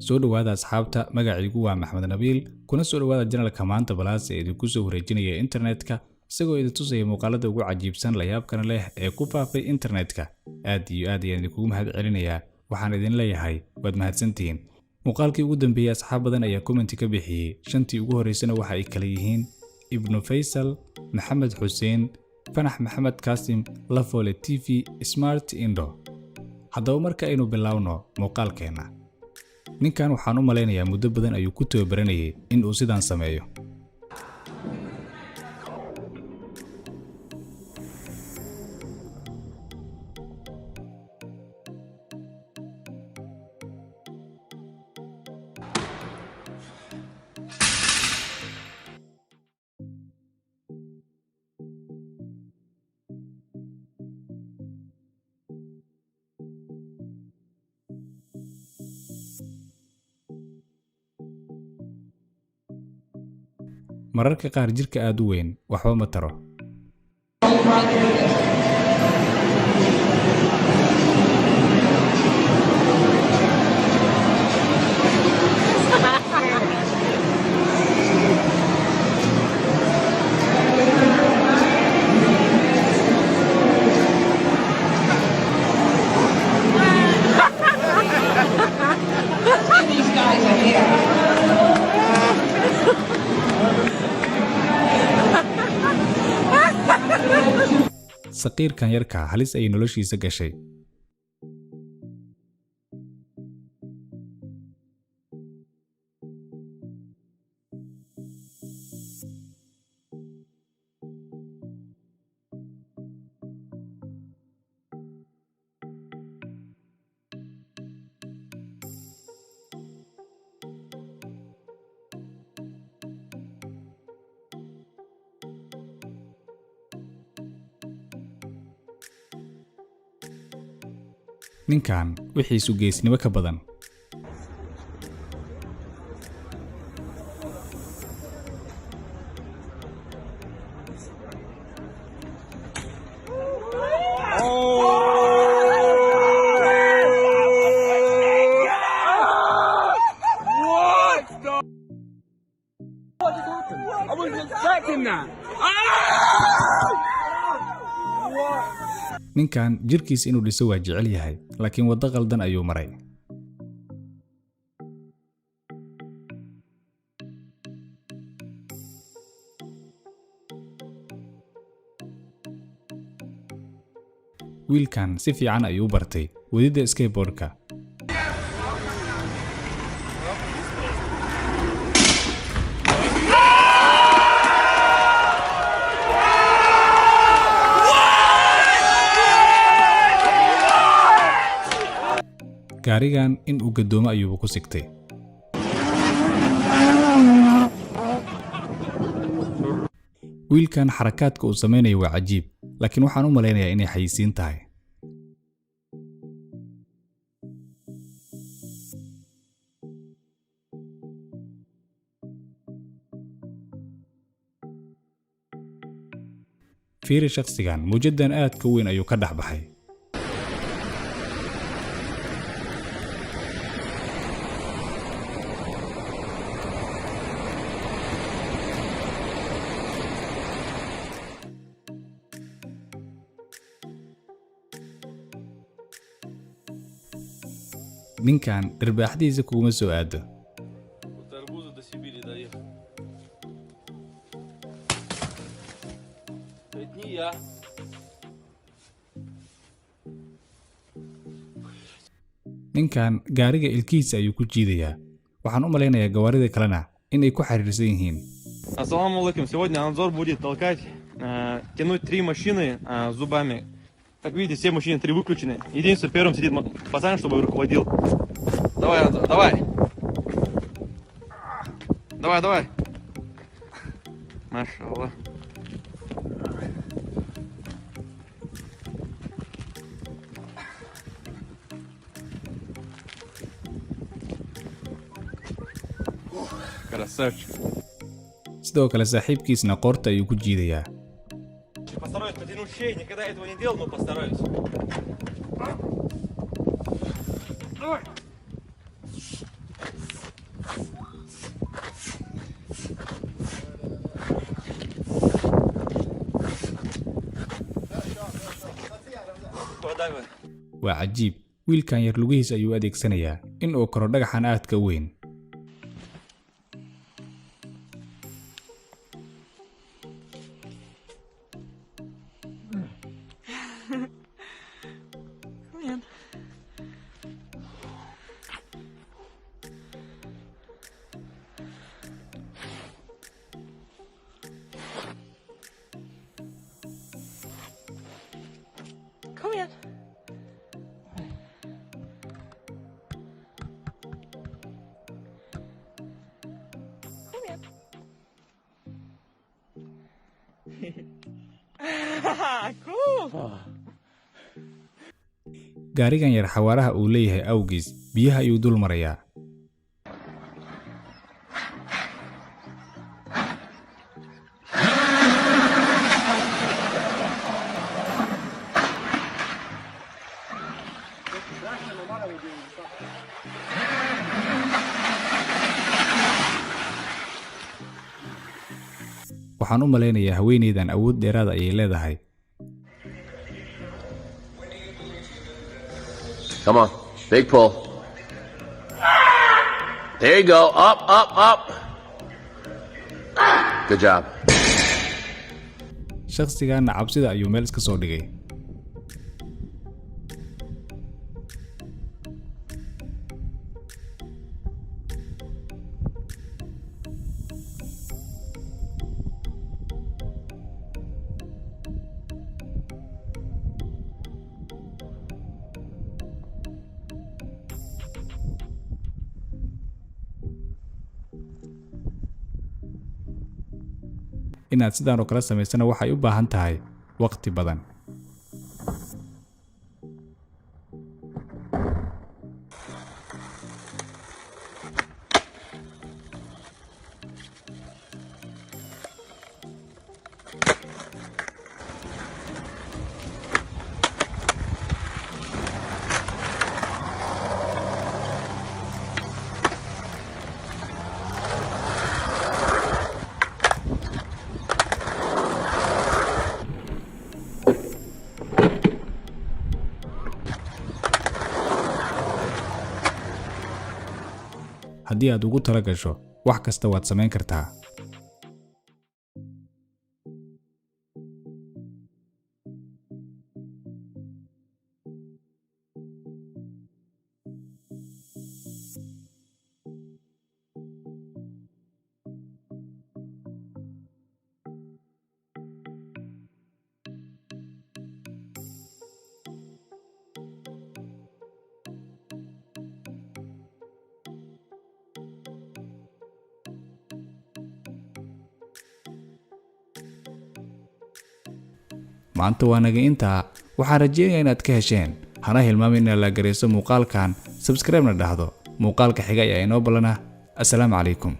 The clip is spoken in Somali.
soo dhawaada asxaabta magacaygu waa Maxamed Nabiil kuna soo dhawaada channelka maanta balaas ee idinku soo wareejinaya internetka isagoo idin tusaya muuqaalada ugu cajiibsan la yaabkan leh ee ku faafay internetka aad iyo aad ayaan idinku mahadcelinayaa waxaan idin leeyahay waad mahadsantihiin muuqaalkii ugu dambeeyay asxaab badan ayaa comment ka bixiyay shantii ugu horeysana waxa ay kala yihiin Ibnu Faysal Maxamed Xuseen Fanax Maxamed Kasim Lafole TV Smart Indo haddaba marka aynu bilaawno muuqaalkeena ninkan waxaan u maleynayaa muddo badan ayuu ku tababaranayay in uu sidaan sameeyo mararka qaar jirka aad u weyn waxba ma taro saqiirkan yarka halis ay noloshiisa gashay ninkan wixiisu geesnimo ka badan ninkan jirkiisa inuu dhiso waa jecel yahay laakiin wada qaldan ayuu maray wiilkan si fiican ayuu bartay wadida skateboardka gaarigan in uu gadoomo ayuu ku sigtay wiilkan xarakaadka uu sameeyo waa cajiib laakiin waxaan u maleynayaa inay xayisiin tahay fiiri shakhsigan mujadan aad ka weyn ayuu ka dhaxbaxay ninkan darbaaxdiisa kuma soo aado ninkan gaariga ilkiisa ayuu ku jiidayaa waxaan u maleynayaa gawaarida kalena in ay ku xiriirsan yihiin Assalamu alaikum. Сегодня обзор будет толкать, тянуть 3 машины зубами. Как видите, все машины 3 выключены. Единственное, первым сидит пацан, чтобы руководил. Давай, давай. Давай, давай. Машаллах. Красавчик. sidoo kale saaxiibkiisna qoorta ayuu ku jiidayaa Постараюсь потянуть шею, никогда этого не делал, но постараюсь. давай. waa cajiib wiilkan yar lugihiisa ayuu adeegsanayaa in uu koro dhagaxan aadka u weyn. Kom igen. Kom igen. Cool. gaarigan yar xawaaraha uu leeyahay awgiis biyaha ayuu dul marayaa. waxaan u maleynayaa haweeneydan awood dheeraad ayay leedahay. Come on, big pull. There you go, up, up, up. Good job. shakhsigaana cabsida ayuu meel iska soo dhigay. inaad sidaan oo kala samaysana waxay u baahan tahay waqti badan. haddii aad ugu tala gasho wax kasta waad samayn kartaa. maanta waa naga intaa. waxaan rajeynayaa inaad ka hesheen. hana hilmaamin inaad la gareyso muuqaalkan, subscribe na dhahdo. muuqaalka xiga ayaa inoo balana. assalaamu calaykum.